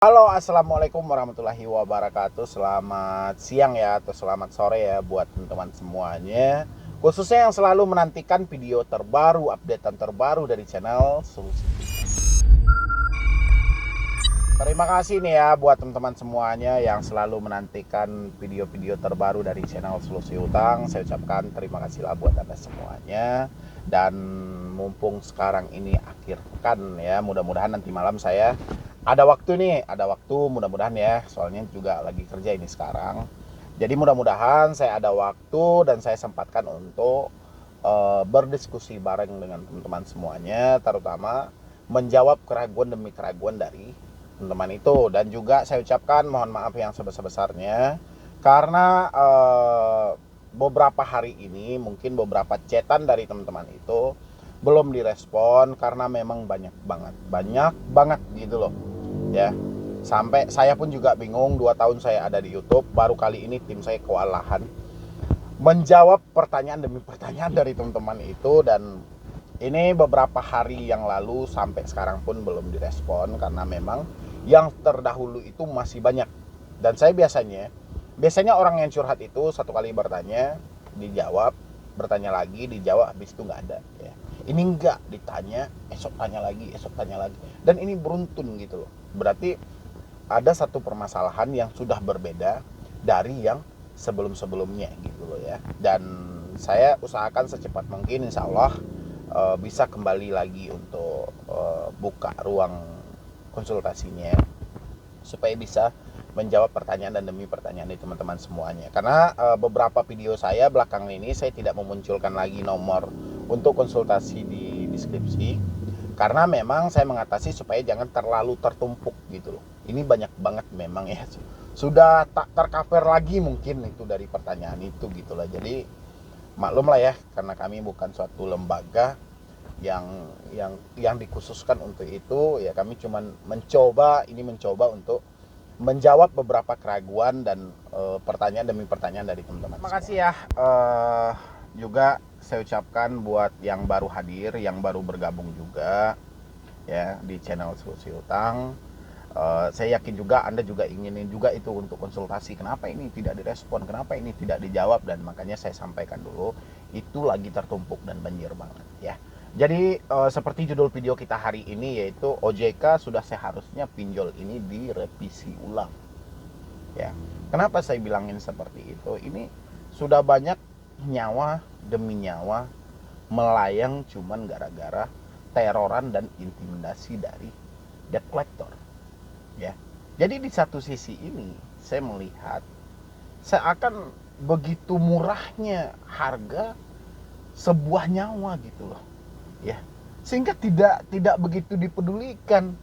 Halo, assalamualaikum warahmatullahi wabarakatuh. Selamat siang ya, atau selamat sore ya buat teman-teman semuanya. Khususnya yang selalu menantikan video terbaru, updatean terbaru dari channel Solusi. Terima kasih nih ya buat teman-teman semuanya yang selalu menantikan video-video terbaru dari channel Solusi Utang. Saya ucapkan terima kasih lah buat Anda semuanya. Dan mumpung sekarang ini akhir pekan ya, mudah-mudahan nanti malam saya ada waktu nih, mudah-mudahan ya, soalnya juga lagi kerja ini sekarang. Jadi mudah-mudahan saya ada waktu dan saya sempatkan untuk berdiskusi bareng dengan teman-teman semuanya, terutama menjawab keraguan demi keraguan dari teman-teman itu. Dan juga saya ucapkan mohon maaf yang sebesar-besarnya karena beberapa hari ini mungkin beberapa chatan dari teman-teman itu belum direspon karena memang banyak banget gitu loh ya. Sampai saya pun juga bingung, 2 tahun saya ada di YouTube, baru kali ini tim saya kewalahan menjawab pertanyaan demi pertanyaan dari teman-teman itu. Dan ini beberapa hari yang lalu sampai sekarang pun belum direspon karena memang yang terdahulu itu masih banyak. Dan saya biasanya orang yang curhat itu satu kali bertanya, dijawab, bertanya lagi, dijawab, habis itu nggak ada ya. Ini enggak, ditanya, esok tanya lagi, dan ini beruntun gitu loh. Berarti ada satu permasalahan yang sudah berbeda dari yang sebelum-sebelumnya gitu loh ya. Dan saya usahakan secepat mungkin insya Allah bisa kembali lagi untuk buka ruang konsultasinya supaya bisa menjawab pertanyaan dan demi pertanyaan dari teman-teman semuanya. Karena beberapa video saya belakangan ini saya tidak memunculkan lagi nomor untuk konsultasi di deskripsi karena memang saya mengatasi supaya jangan terlalu tertumpuk gitu loh. Ini banyak banget memang ya, sudah tak tercover lagi mungkin itu dari pertanyaan itu gitulah. Jadi maklum lah ya, karena kami bukan suatu lembaga yang dikhususkan untuk itu ya. Kami cuman mencoba untuk menjawab beberapa keraguan dan pertanyaan demi pertanyaan dari teman-teman. Terima kasih ya. Juga saya ucapkan buat yang baru hadir, yang baru bergabung juga ya di channel Solusi Utang. Saya yakin juga Anda juga inginin juga itu untuk konsultasi. Kenapa ini tidak direspon? Kenapa ini tidak dijawab? Dan makanya saya sampaikan dulu, itu lagi tertumpuk dan banjir banget ya. Jadi seperti judul video kita hari ini, yaitu OJK sudah seharusnya pinjol ini direvisi ulang ya. Kenapa saya bilangin seperti itu? Ini sudah banyak nyawa demi nyawa melayang cuman gara-gara teroran dan intimidasi dari debt collector ya. Jadi di satu sisi ini saya melihat seakan begitu murahnya harga sebuah nyawa gitu loh ya, sehingga tidak begitu dipedulikan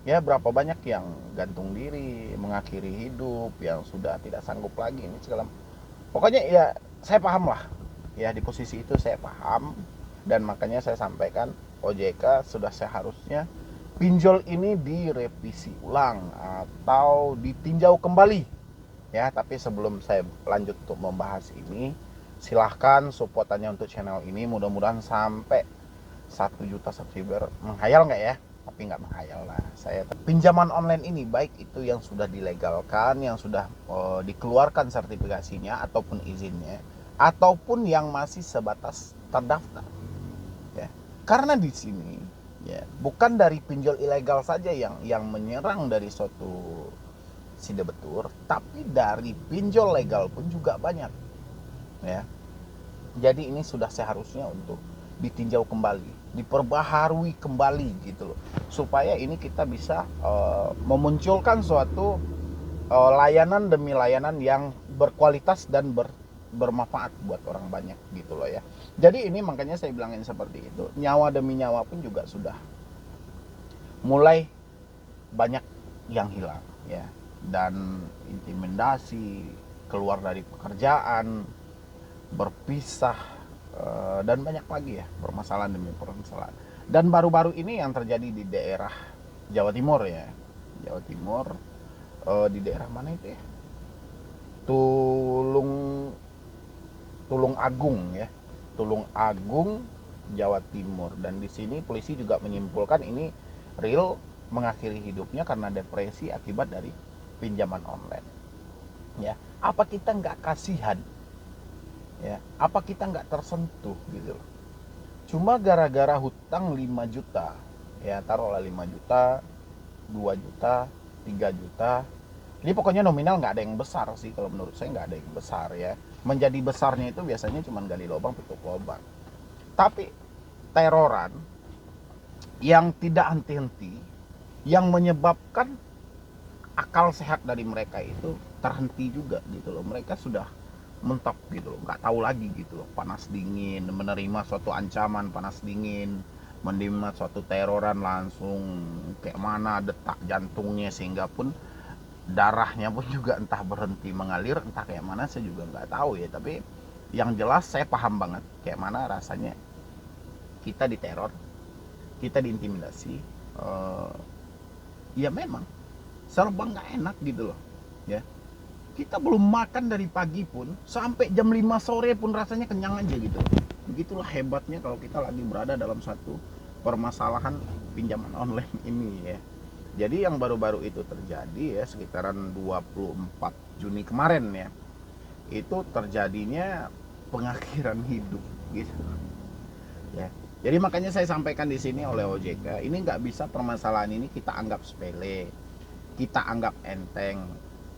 ya. Berapa banyak yang gantung diri, mengakhiri hidup, yang sudah tidak sanggup lagi ini segala. Pokoknya ya saya paham lah ya, di posisi itu saya paham. Dan makanya saya sampaikan OJK sudah seharusnya pinjol ini direvisi ulang atau ditinjau kembali ya. Tapi sebelum saya lanjut untuk membahas ini, silahkan supportannya untuk channel ini, mudah-mudahan sampai 1 juta subscriber. Menghayal nggak ya? Tapi nggak menghayal lah. Saya pinjaman online ini, baik itu yang sudah dilegalkan, yang sudah dikeluarkan sertifikasinya ataupun izinnya, ataupun yang masih sebatas terdaftar ya. Karena di sini ya bukan dari pinjol ilegal saja yang menyerang dari suatu si debetur, tapi dari pinjol legal pun juga banyak ya. Jadi ini sudah seharusnya untuk ditinjau kembali, diperbaharui kembali gitu loh, supaya ini kita bisa memunculkan suatu layanan demi layanan yang berkualitas dan bermanfaat buat orang banyak gitu loh ya. Jadi ini makanya saya bilangin seperti itu, nyawa demi nyawa pun juga sudah mulai banyak yang hilang ya. Dan intimidasi, keluar dari pekerjaan, berpisah, dan banyak lagi ya, permasalahan demi permasalahan. Dan baru-baru ini yang terjadi di daerah Jawa Timur ya, Jawa Timur, di daerah mana itu ya, Tulung Agung ya, Tulung Agung, Jawa Timur. Dan di sini polisi juga menyimpulkan ini real mengakhiri hidupnya karena depresi akibat dari pinjaman online. Ya, apa kita nggak kasihan? Ya, apa kita nggak tersentuh gitu loh? Cuma gara-gara hutang 5 juta, ya taruhlah 5 juta, 2 juta, 3 juta. Ini pokoknya nominal nggak ada yang besar sih, kalau menurut saya nggak ada yang besar ya. Menjadi besarnya itu biasanya cuma gali lubang tutup lubang. Tapi teroran yang tidak henti-henti, yang menyebabkan akal sehat dari mereka itu terhenti juga gitu loh. Mereka sudah mentok gitu loh, nggak tahu lagi gitu loh, panas dingin, menerima suatu ancaman panas dingin, menerima suatu teroran langsung kayak mana detak jantungnya, sehingga pun darahnya pun juga entah berhenti mengalir, entah kayak mana saya juga nggak tahu ya. Tapi yang jelas saya paham banget kayak mana rasanya kita diteror, kita diintimidasi. Ya memang serba nggak enak gitu loh ya. Kita belum makan dari pagi pun sampai jam 5 sore pun rasanya kenyang aja gitu. Begitulah hebatnya kalau kita lagi berada dalam satu permasalahan pinjaman online ini ya. Jadi yang baru-baru itu terjadi ya sekitaran 24 Juni kemarin ya, itu terjadinya pengakhiran hidup gitu ya. Jadi makanya saya sampaikan di sini oleh OJK, ini nggak bisa permasalahan ini kita anggap sepele, kita anggap enteng.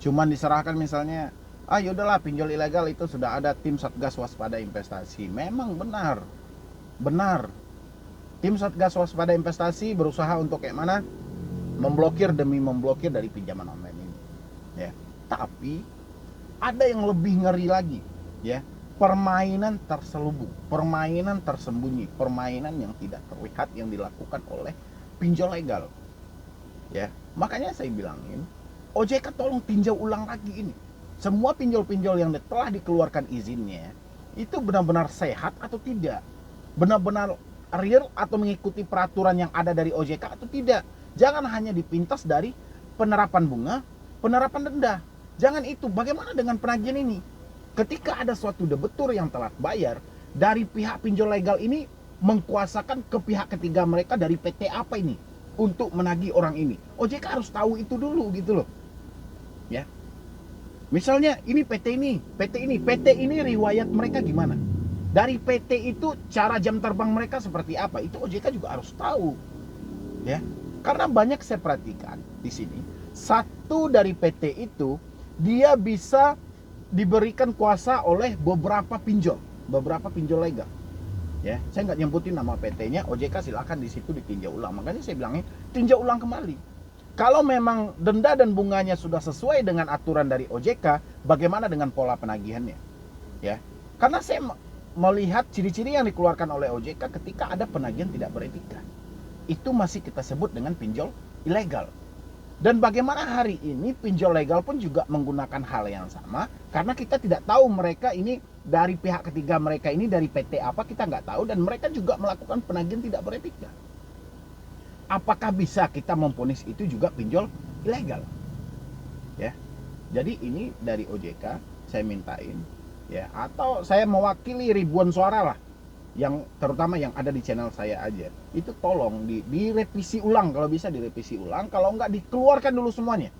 Cuman diserahkan misalnya, yaudahlah pinjol ilegal itu sudah ada tim Satgas Waspada Investasi. Memang benar, benar. Tim Satgas Waspada Investasi berusaha untuk kayak mana memblokir demi memblokir dari pinjaman online ini ya. Tapi ada yang lebih ngeri lagi ya, permainan terselubung, permainan tersembunyi, permainan yang tidak terlihat yang dilakukan oleh pinjol legal ya. Makanya saya bilangin, OJK tolong tinjau ulang lagi ini. Semua pinjol-pinjol yang telah dikeluarkan izinnya itu benar-benar sehat atau tidak, benar-benar real atau mengikuti peraturan yang ada dari OJK atau tidak. Jangan hanya dipintas dari penerapan bunga, penerapan denda. Jangan itu. Bagaimana dengan penagihan ini? Ketika ada suatu debitur yang telat bayar, dari pihak pinjol legal ini mengkuasakan ke pihak ketiga mereka dari PT apa ini untuk menagih orang ini. OJK harus tahu itu dulu gitu loh. Ya. Misalnya ini PT ini, PT ini riwayat mereka gimana? Dari PT itu cara jam terbang mereka seperti apa? Itu OJK juga harus tahu. Ya. Karena banyak saya perhatikan di sini, satu dari PT itu dia bisa diberikan kuasa oleh beberapa pinjol legal. Ya, saya nggak nyebutin nama PT-nya, OJK silakan di situ ditinjau ulang. Makanya saya bilangin tinjau ulang kembali. Kalau memang denda dan bunganya sudah sesuai dengan aturan dari OJK, bagaimana dengan pola penagihannya? Ya, karena saya melihat ciri-ciri yang dikeluarkan oleh OJK ketika ada penagihan tidak beretika. Itu masih kita sebut dengan pinjol ilegal. Dan bagaimana hari ini pinjol legal pun juga menggunakan hal yang sama, karena kita tidak tahu mereka ini dari pihak ketiga mereka ini dari PT apa, kita nggak tahu, dan mereka juga melakukan penagihan tidak beretika. Apakah bisa kita memvonis itu juga pinjol ilegal? Ya. Jadi ini dari OJK saya mintain ya, atau saya mewakili ribuan suara lah, yang terutama yang ada di channel saya aja, itu tolong direvisi ulang, kalau bisa direvisi ulang, kalau enggak dikeluarkan dulu semuanya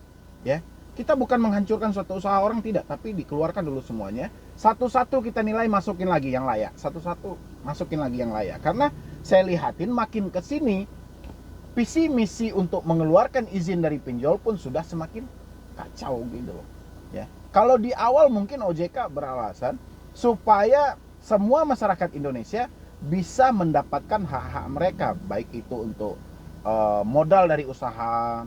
ya. Kita bukan menghancurkan suatu usaha orang, tidak, tapi dikeluarkan dulu semuanya, satu-satu kita nilai, masukin lagi yang layak, satu-satu masukin lagi yang layak. Karena saya lihatin makin kesini visi misi untuk mengeluarkan izin dari pinjol pun sudah semakin kacau gitu loh ya. Kalau di awal mungkin OJK beralasan supaya semua masyarakat Indonesia bisa mendapatkan hak-hak mereka, baik itu untuk modal dari usaha,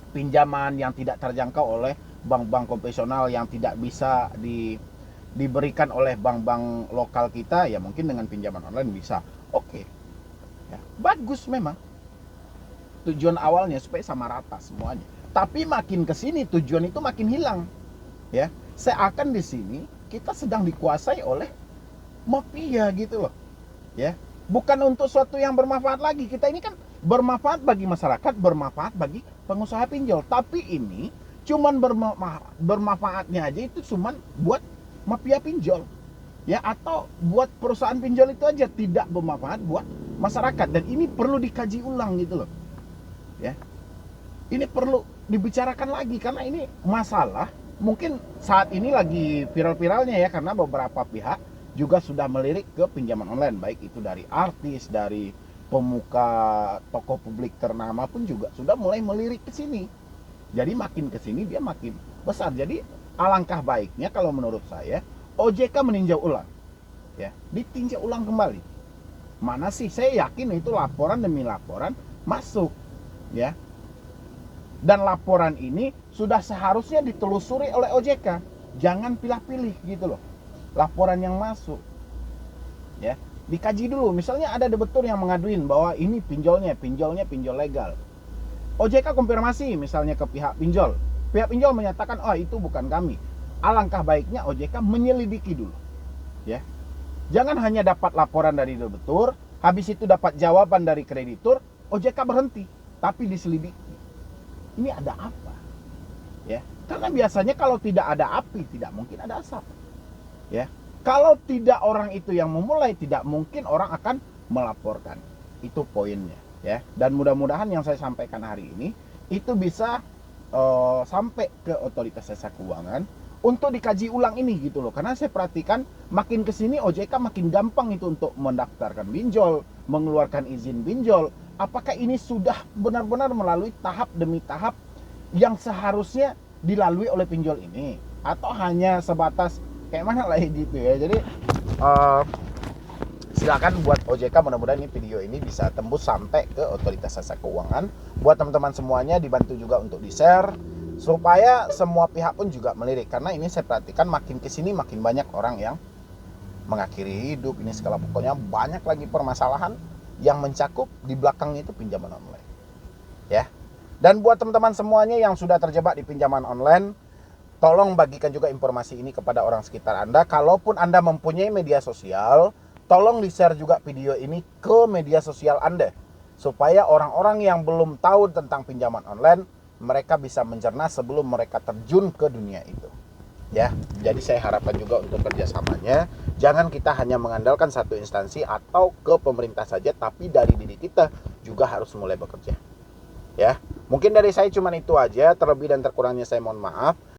pinjaman yang tidak terjangkau oleh bank-bank konvensional yang tidak bisa diberikan oleh bank-bank lokal kita, ya mungkin dengan pinjaman online bisa. Oke. Ya, bagus memang. Tujuan awalnya supaya sama rata semuanya. Tapi makin kesini tujuan itu makin hilang. Ya, seakan di sini kita sedang dikuasai oleh mafia gitu loh. Ya, bukan untuk suatu yang bermanfaat lagi. Kita ini kan bermanfaat bagi masyarakat, bermanfaat bagi pengusaha pinjol. Tapi ini cuman bermanfaatnya aja itu cuman buat mafia pinjol. Ya, atau buat perusahaan pinjol itu aja, tidak bermanfaat buat masyarakat, dan ini perlu dikaji ulang gitu loh. Ya. ini perlu dibicarakan lagi karena ini masalah mungkin saat ini lagi viral-viralnya ya, karena beberapa pihak juga sudah melirik ke pinjaman online, baik itu dari artis, dari pemuka tokoh publik ternama pun juga sudah mulai melirik ke sini. Jadi makin ke sini dia makin besar. Jadi alangkah baiknya kalau menurut saya OJK meninjau ulang, ya, ditinjau ulang kembali. Mana sih, saya yakin itu laporan demi laporan masuk, ya. Dan laporan ini sudah seharusnya ditelusuri oleh OJK. Jangan pilih-pilih gitu loh. Laporan yang masuk, ya, dikaji dulu. Misalnya ada debitur yang mengaduin bahwa ini pinjolnya pinjol legal. OJK konfirmasi misalnya ke pihak pinjol. Pihak pinjol menyatakan, oh itu bukan kami. Alangkah baiknya OJK menyelidiki dulu, ya. Jangan hanya dapat laporan dari debitur, habis itu dapat jawaban dari kreditur, OJK berhenti, tapi diselidiki. Ini ada apa? Ya, karena biasanya kalau tidak ada api, tidak mungkin ada asap. Ya, kalau tidak orang itu yang memulai, tidak mungkin orang akan melaporkan. Itu poinnya, ya. Dan mudah-mudahan yang saya sampaikan hari ini itu bisa sampai ke otoritas jasa keuangan untuk dikaji ulang ini gitu loh. Karena saya perhatikan makin kesini OJK makin gampang itu untuk mendaftarkan pinjol, mengeluarkan izin pinjol. Apakah ini sudah benar-benar melalui tahap demi tahap yang seharusnya dilalui oleh pinjol ini, atau hanya sebatas kayak mana lah gitu ya. Jadi silakan buat OJK, mudah-mudahan ini video ini bisa tembus sampai ke otoritas jasa keuangan. Buat teman-teman semuanya dibantu juga untuk di-share supaya semua pihak pun juga melirik, karena ini saya perhatikan makin kesini makin banyak orang yang mengakhiri hidup ini segala, pokoknya banyak lagi permasalahan yang mencakup di belakangnya itu pinjaman online, ya. Dan buat teman-teman semuanya yang sudah terjebak di pinjaman online, tolong bagikan juga informasi ini kepada orang sekitar Anda. Kalaupun Anda mempunyai media sosial, tolong di-share juga video ini ke media sosial Anda, supaya orang-orang yang belum tahu tentang pinjaman online, mereka bisa mencerna sebelum mereka terjun ke dunia itu, ya. Jadi saya harapkan juga untuk kerjasamanya, jangan kita hanya mengandalkan satu instansi atau ke pemerintah saja, tapi dari diri kita juga harus mulai bekerja, ya. Mungkin dari saya cuma itu aja, terlebih dan terkurangnya saya mohon maaf.